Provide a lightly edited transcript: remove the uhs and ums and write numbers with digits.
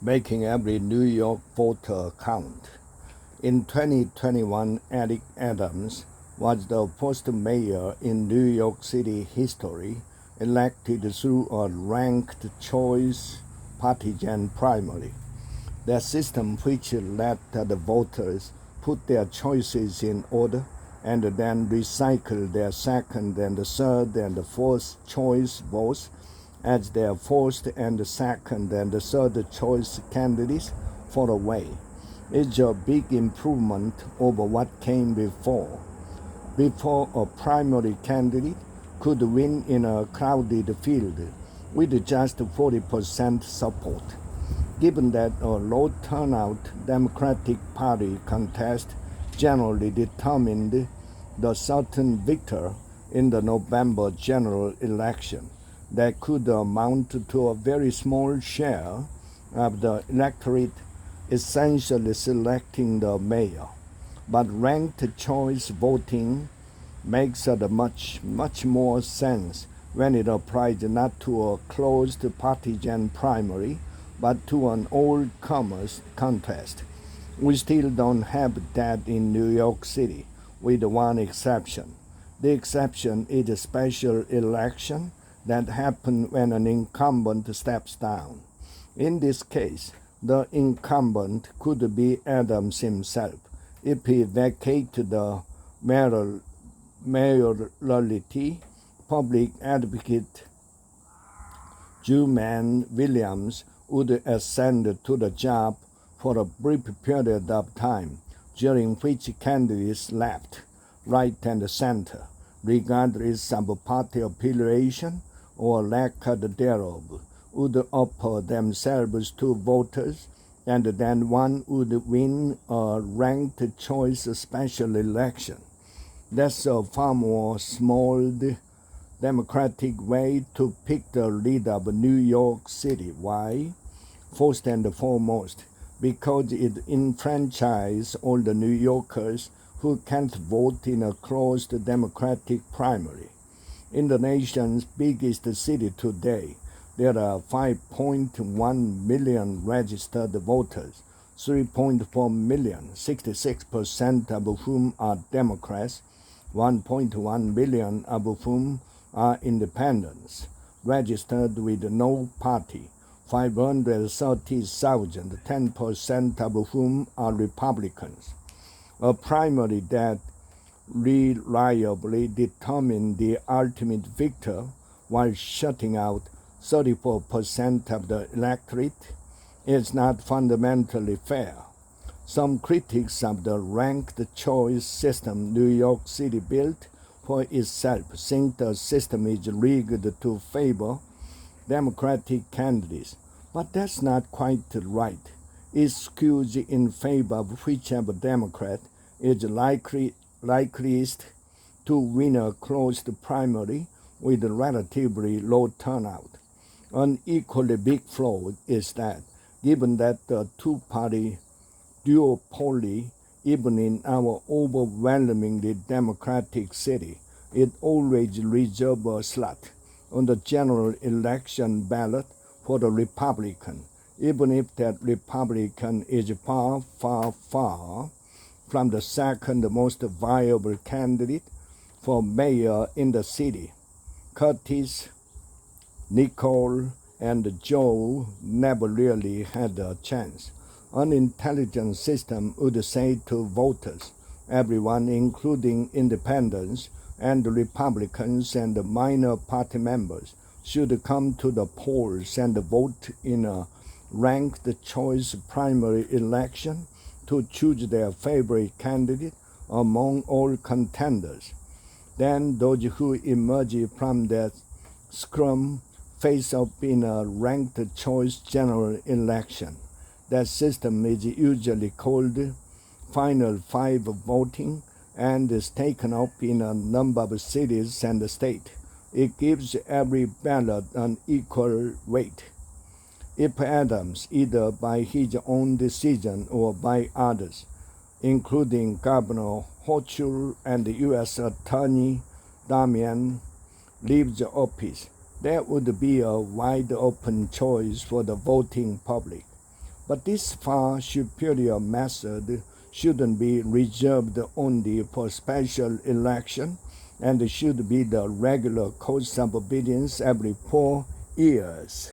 making every New York voter count. In 2021, Eric Adams was the first mayor in New York City history elected through a ranked choice partisan primary. The system which let the voters put their choices in order and then recycle their second and third and fourth choice votes as their first and second and third choice candidates for a way. It's a big improvement over what came before. Before, a primary candidate could win in a crowded field with just 40% support. Given that a low turnout Democratic Party contest generally determined the certain victor in the November general election, that could amount to a very small share of the electorate essentially selecting the mayor. But ranked choice voting makes much more sense when it applies not to a closed partisan primary but to an all-comers contest. We still don't have that in New York City, with one exception. The exception is a special election that happens when an incumbent steps down. In this case, the incumbent could be Adams himself if he vacated the mayoralty. Public advocate Juman Williams would ascend to the job for a brief period of time, during which candidates left, right, and center, regardless of party affiliation or lack thereof, would offer themselves to voters, and then one would win a ranked choice special election. That's a far more small democratic way to pick the leader of New York City. Why? First and foremost, because it enfranchises all the New Yorkers who can't vote in a closed Democratic primary. In the nation's biggest city today, there are 5.1 million registered voters, 3.4 million, 66% of whom are Democrats, 1.1 million of whom are independents, registered with no party, 530,000, 10% of whom are Republicans. A primary that reliably determines the ultimate victor while shutting out 34% of the electorate is not fundamentally fair. Some critics of the ranked choice system New York City built for itself think the system is rigged to favor Democratic candidates, but that's not quite right. It skews in favor of whichever Democrat is likeliest to win a closed primary with a relatively low turnout. An equally big flaw is that, given that the two-party duopoly, even in our overwhelmingly Democratic city, it always reserves a slot on the general election ballot for the Republican, even if that Republican is far, far, far from the second most viable candidate for mayor in the city. Curtis, Nicole, and Joe never really had a chance. An intelligent system would say to voters, everyone including independents and Republicans and minor party members, should come to the polls and vote in a ranked choice primary election to choose their favorite candidate among all contenders. Then those who emerge from that scrum face up in a ranked choice general election. That system is usually called Final Five voting and is taken up in a number of cities and states. It gives every ballot an equal weight. If Adams, either by his own decision or by others, including Governor Hochul and U.S. Attorney Damian, leaves office, there would be a wide open choice for the voting public. But this far superior method shouldn't be reserved only for special election and should be the regular course of business every 4 years.